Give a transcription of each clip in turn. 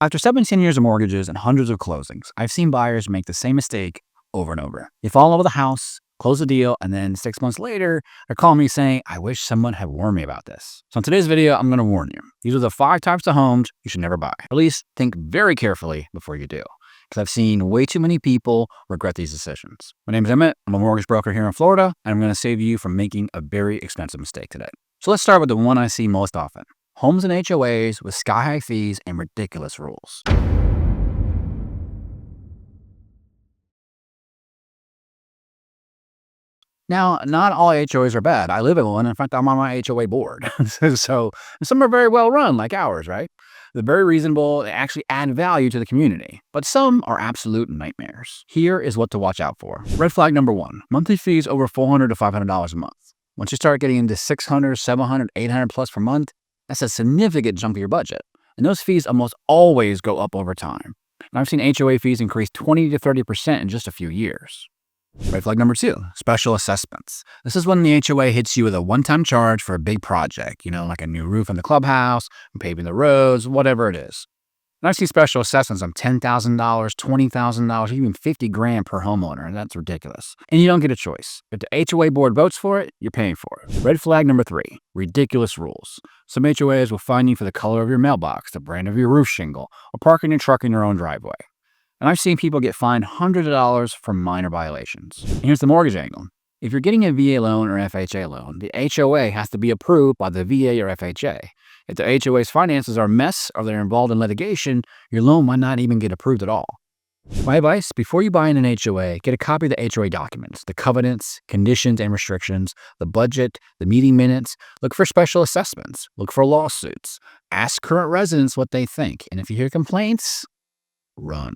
After 17 years of mortgages and hundreds of closings, I've seen buyers make the same mistake over and over. They fall in love with the house, close the deal, and then 6 months later, they're calling me saying, I wish someone had warned me about this. So in today's video, I'm going to warn you. These are the 5 types of homes you should never buy. At least think very carefully before you do, because I've seen way too many people regret these decisions. My name is Emmett. I'm a mortgage broker here in Florida, and I'm going to save you from making a very expensive mistake today. So let's start with the one I see most often. Homes and HOAs with sky-high fees and ridiculous rules. Now, not all HOAs are bad. I live in one. In fact, I'm on my HOA board. So some are very well run, like ours, right? They're very reasonable. They actually add value to the community. But some are absolute nightmares. Here is what to watch out for. Red flag number 1, monthly fees over $400 to $500 a month. Once you start getting into $600, $700, $800 plus per month, that's a significant chunk of your budget. And those fees almost always go up over time. And I've seen HOA fees increase 20 to 30% in just a few years. Red flag number 2, special assessments. This is when the HOA hits you with a one-time charge for a big project, like a new roof in the clubhouse, paving the roads, whatever it is. And I've seen special assessments of $10,000, $20,000, even $50,000 per homeowner, and that's ridiculous. And you don't get a choice. If the HOA board votes for it, you're paying for it. Red flag number 3, ridiculous rules. Some HOAs will fine you for the color of your mailbox, the brand of your roof shingle, or parking your truck in your own driveway. And I've seen people get fined hundreds of dollars for minor violations. And here's the mortgage angle. If you're getting a VA loan or FHA loan, the HOA has to be approved by the VA or FHA. If the HOA's finances are a mess or they're involved in litigation, your loan might not even get approved at all. My advice, before you buy in an HOA, get a copy of the HOA documents, the covenants, conditions and restrictions, the budget, the meeting minutes. Look for special assessments. Look for lawsuits. Ask current residents what they think. And if you hear complaints, run.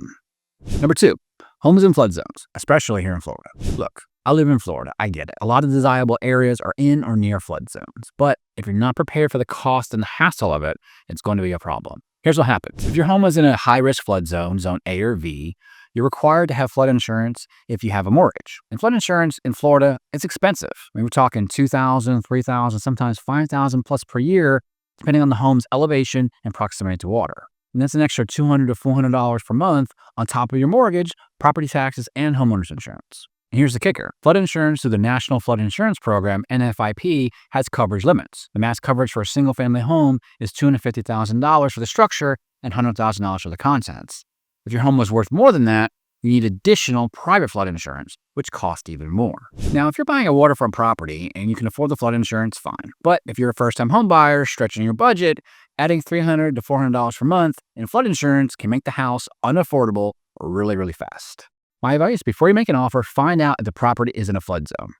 Number 2, homes in flood zones, especially here in Florida. Look, I live in Florida. I get it. A lot of desirable areas are in or near flood zones. But if you're not prepared for the cost and the hassle of it, it's going to be a problem. Here's what happens. If your home is in a high-risk flood zone, zone A or V, you're required to have flood insurance if you have a mortgage. And flood insurance in Florida, it's expensive. We're talking $2,000, $3,000, sometimes $5,000 plus per year, depending on the home's elevation and proximity to water. And that's an extra $200 to $400 per month on top of your mortgage, property taxes, and homeowners insurance. And here's the kicker. Flood insurance through the National Flood Insurance Program, NFIP, has coverage limits. The max coverage for a single-family home is $250,000 for the structure and $100,000 for the contents. If your home was worth more than that, you need additional private flood insurance, which costs even more. Now, if you're buying a waterfront property and you can afford the flood insurance, fine. But if you're a first-time home buyer stretching your budget, adding $300 to $400 per month in flood insurance can make the house unaffordable really, really fast. My advice, before you make an offer, find out if the property is in a flood zone.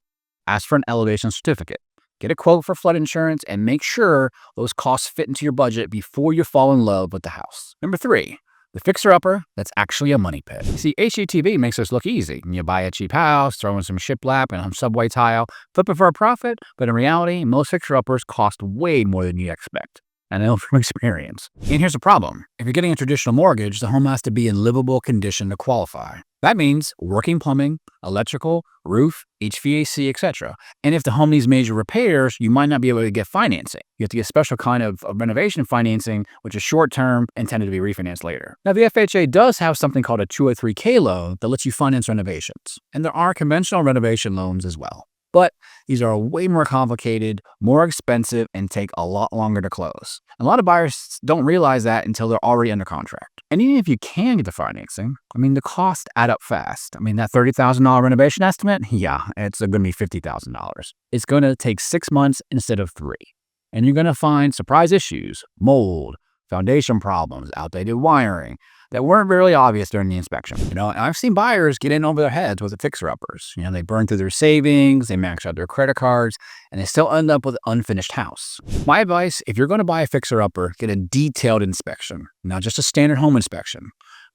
Ask for an elevation certificate. Get a quote for flood insurance and make sure those costs fit into your budget before you fall in love with the house. Number 3, the fixer-upper that's actually a money pit. You see, HGTV makes this look easy. You buy a cheap house, throw in some shiplap and some subway tile, flip it for a profit, but in reality, most fixer-uppers cost way more than you expect. And I know from experience. And here's the problem. If you're getting a traditional mortgage, the home has to be in livable condition to qualify. That means working plumbing, electrical, roof, HVAC, etc. And if the home needs major repairs, you might not be able to get financing. You have to get a special kind of renovation financing, which is short-term, intended to be refinanced later. Now, the FHA does have something called a 203K loan that lets you finance renovations. And there are conventional renovation loans as well. But these are way more complicated, more expensive, and take a lot longer to close. A lot of buyers don't realize that until they're already under contract. And even if you can get the financing, the costs add up fast. That $30,000 renovation estimate, it's going to be $50,000. It's going to take 6 months instead of 3. And you're going to find surprise issues, mold, foundation problems, outdated wiring, that weren't really obvious during the inspection. And I've seen buyers get in over their heads with the fixer-uppers. They burn through their savings, they max out their credit cards, and they still end up with an unfinished house. My advice, if you're going to buy a fixer-upper, get a detailed inspection, not just a standard home inspection.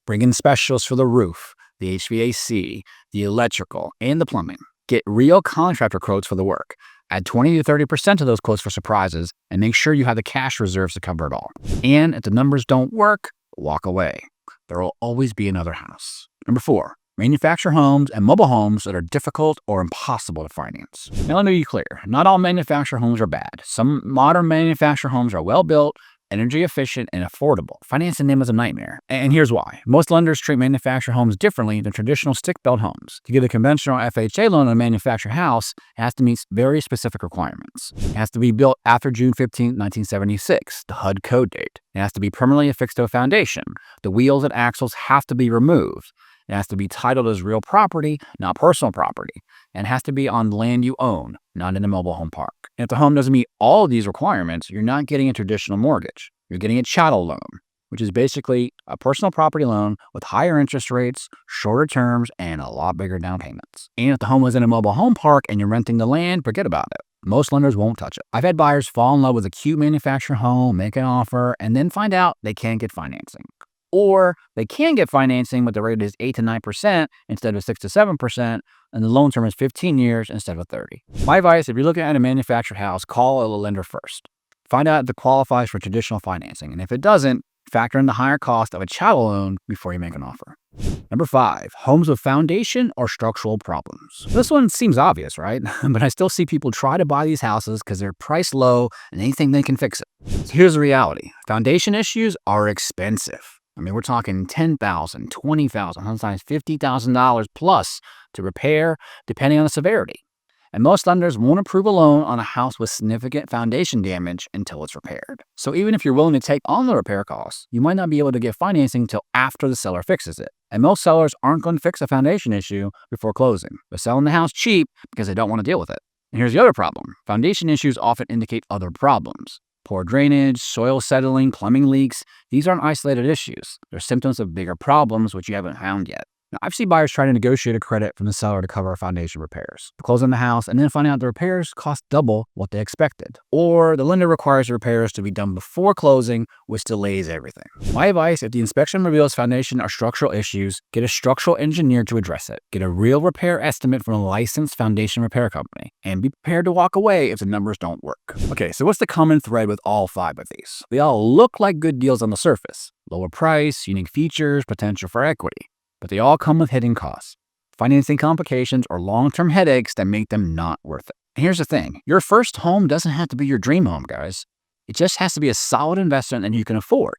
Bring in specialists for the roof, the HVAC, the electrical, and the plumbing. Get real contractor quotes for the work. Add 20 to 30% of those quotes for surprises, and make sure you have the cash reserves to cover it all. And if the numbers don't work, walk away. There will always be another house. Number 4, manufactured homes and mobile homes that are difficult or impossible to finance. Now, let me be clear. Not all manufactured homes are bad. Some modern manufactured homes are well built, energy efficient, and affordable. Financing them is a nightmare. And here's why. Most lenders treat manufactured homes differently than traditional stick-built homes. To get a conventional FHA loan on a manufactured house, it has to meet very specific requirements. It has to be built after June 15, 1976, the HUD code date. It has to be permanently affixed to a foundation. The wheels and axles have to be removed. It has to be titled as real property, not personal property. And it has to be on land you own, not in a mobile home park. And if the home doesn't meet all of these requirements, you're not getting a traditional mortgage. You're getting a chattel loan, which is basically a personal property loan with higher interest rates, shorter terms, and a lot bigger down payments. And if the home was in a mobile home park and you're renting the land, forget about it. Most lenders won't touch it. I've had buyers fall in love with a cute manufactured home, make an offer, and then find out they can't get financing. Or they can get financing, but the rate is 8 to 9% instead of 6 to 7%, and the loan term is 15 years instead of 30. My advice, if you're looking at a manufactured house, call a lender first. Find out if it qualifies for traditional financing, and if it doesn't, factor in the higher cost of a chattel loan before you make an offer. Number 5, homes with foundation or structural problems. This one seems obvious, right? But I still see people try to buy these houses because they're priced low and they think they can fix it. So here's the reality. Foundation issues are expensive. I mean, we're talking $10,000, $20,000, sometimes $50,000 plus to repair, depending on the severity. And most lenders won't approve a loan on a house with significant foundation damage until it's repaired. So even if you're willing to take on the repair costs, you might not be able to get financing until after the seller fixes it. And most sellers aren't going to fix a foundation issue before closing. They're selling the house cheap because they don't want to deal with it. And here's the other problem. Foundation issues often indicate other problems. Poor drainage, soil settling, plumbing leaks. These aren't isolated issues. They're symptoms of bigger problems which you haven't found yet. Now, I've seen buyers try to negotiate a credit from the seller to cover foundation repairs. They close on the house and then find out the repairs cost double what they expected. Or the lender requires the repairs to be done before closing, which delays everything. My advice, if the inspection reveals foundation or structural issues, get a structural engineer to address it. Get a real repair estimate from a licensed foundation repair company. And be prepared to walk away if the numbers don't work. Okay, so what's the common thread with all 5 of these? They all look like good deals on the surface. Lower price, unique features, potential for equity. But they all come with hidden costs, financing complications, or long-term headaches that make them not worth it. And here's the thing. Your first home doesn't have to be your dream home, guys. It just has to be a solid investment that you can afford,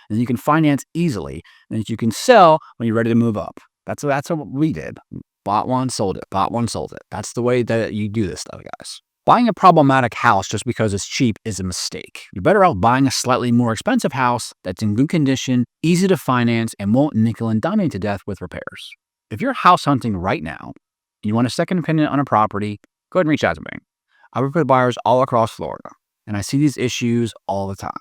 and you can finance easily, and that you can sell when you're ready to move up. That's what we did. Bought one, sold it. Bought one, sold it. That's the way that you do this stuff, guys. Buying a problematic house just because it's cheap is a mistake. You're better off buying a slightly more expensive house that's in good condition, easy to finance, and won't nickel and dime you to death with repairs. If you're house hunting right now and you want a second opinion on a property, go ahead and reach out to me. I work with buyers all across Florida, and I see these issues all the time,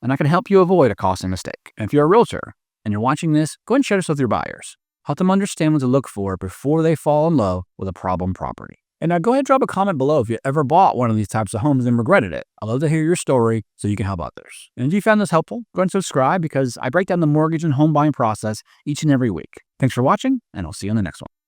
and I can help you avoid a costly mistake. And if you're a realtor and you're watching this, go ahead and share this with your buyers. Help them understand what to look for before they fall in love with a problem property. And now go ahead and drop a comment below if you ever bought one of these types of homes and regretted it. I'd love to hear your story so you can help others. And if you found this helpful, go ahead and subscribe because I break down the mortgage and home buying process each and every week. Thanks for watching, and I'll see you on the next one.